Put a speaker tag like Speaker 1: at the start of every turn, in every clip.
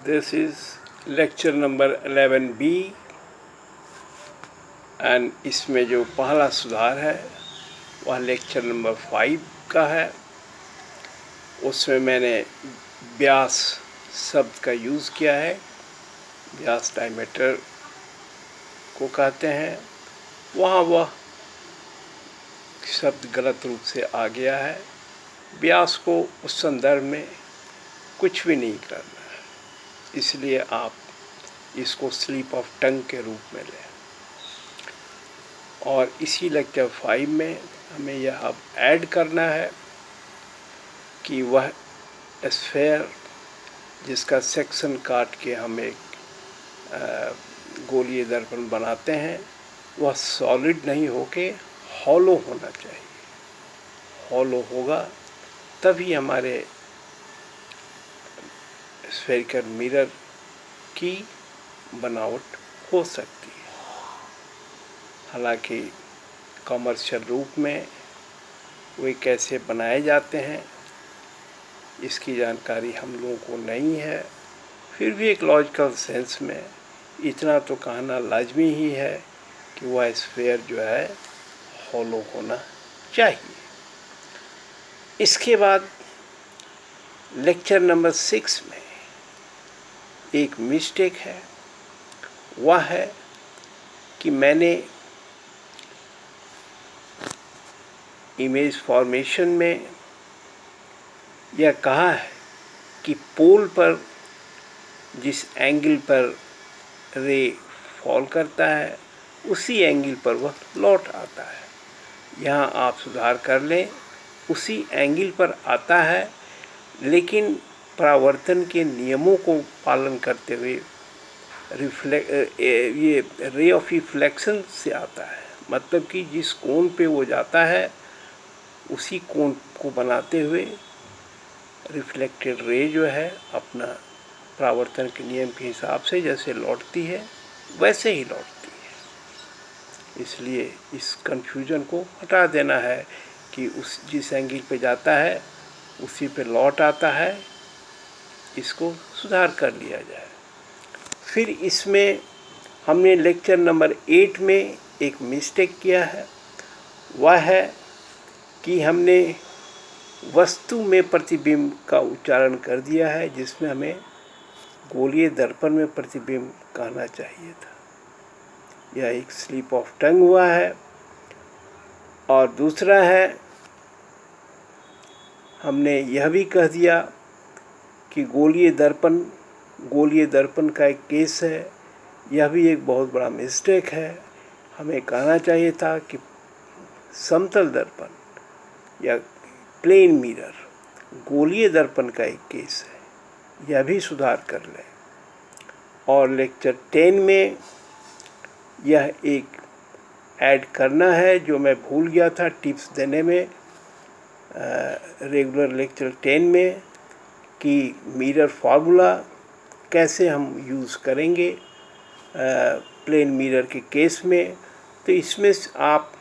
Speaker 1: This is lecture number 11B and इसमें जो पहला सुधार है वह लेक्चर नंबर 5 का है। उसमें मैंने व्यास शब्द का यूज़ किया है। व्यास डायमीटर को कहते हैं। वहाँ वह शब्द गलत रूप से आ गया है। व्यास को उस संदर्भ में कुछ भी नहीं करना है, इसलिए आप इसको स्लिप ऑफ टंग के रूप में लें। और इसी लेक्चर 5 में हमें यह अब ऐड करना है कि वह स्फेयर जिसका सेक्शन काट के हम एक गोलीय दर्पण बनाते हैं वह सॉलिड नहीं होके हॉलो होना चाहिए। हॉलो होगा तभी हमारे स्फेरिकल मिरर की बनावट हो सकती है। हालांकि कमर्शियल रूप में वे कैसे बनाए जाते हैं इसकी जानकारी हम लोगों को नहीं है, फिर भी एक लॉजिकल सेंस में इतना तो कहना लाजमी ही है कि वह स्फेयर जो है हॉलो होना चाहिए। इसके बाद लेक्चर नंबर 6 में एक मिस्टेक है। वह है कि मैंने इमेज फॉर्मेशन में यह कहा है कि पोल पर जिस एंगल पर रे फॉल करता है उसी एंगल पर वह लौट आता है। यहाँ आप सुधार कर लें, उसी एंगल पर आता है, लेकिन परावर्तन के नियमों को पालन करते हुए ये रे ऑफ रिफ्लेक्शन से आता है। मतलब कि जिस कोण पे वो जाता है उसी कोण को बनाते हुए रिफ्लेक्टेड रे जो है अपना परावर्तन के नियम के हिसाब से जैसे लौटती है वैसे ही लौटती है। इसलिए इस कन्फ्यूजन को हटा देना है कि उस जिस एंगल पे जाता है उसी पे लौट आता है, इसको सुधार कर लिया जाए। फिर इसमें हमने लेक्चर नंबर 8 में एक मिस्टेक किया है। वह है कि हमने वस्तु में प्रतिबिंब का उच्चारण कर दिया है, जिसमें हमें गोलीय दर्पण में प्रतिबिंब कहना चाहिए था। यह एक स्लिप ऑफ टंग हुआ है। और दूसरा है, हमने यह भी कह दिया कि गोलीय दर्पण का एक केस है। यह भी एक बहुत बड़ा मिस्टेक है। हमें कहना चाहिए था कि समतल दर्पण या प्लेन मिरर गोलीय दर्पण का एक केस है। यह भी सुधार कर लें। और लेक्चर 10 में यह एक ऐड करना है जो मैं भूल गया था टिप्स देने में रेगुलर लेक्चर 10 में, कि मिरर फार्मूला कैसे हम यूज़ करेंगे प्लेन मिरर के केस में। तो इसमें आप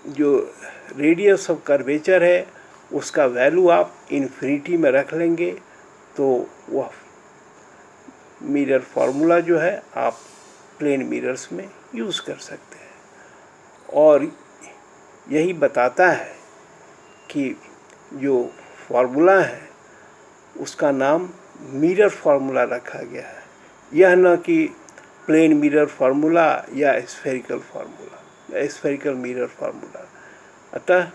Speaker 1: जो रेडियस ऑफ कर्वेचर है उसका वैल्यू आप इन्फिनिटी में रख लेंगे तो वह मिरर फार्मूला जो है आप प्लेन मिरर्स में यूज़ कर सकते हैं। और यही बताता है कि जो फार्मूला है उसका नाम मिरर फार्मूला रखा गया है, यह न कि प्लेन मिरर फार्मूला या स्फेरिकल मिरर फार्मूला। अतः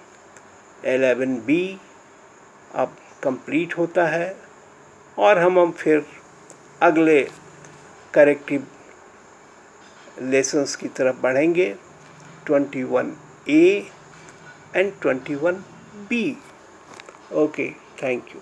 Speaker 1: 11B अब कंप्लीट होता है और हम फिर अगले करेक्टिव लेसन्स की तरफ बढ़ेंगे 21A and 21B। Okay, thank you.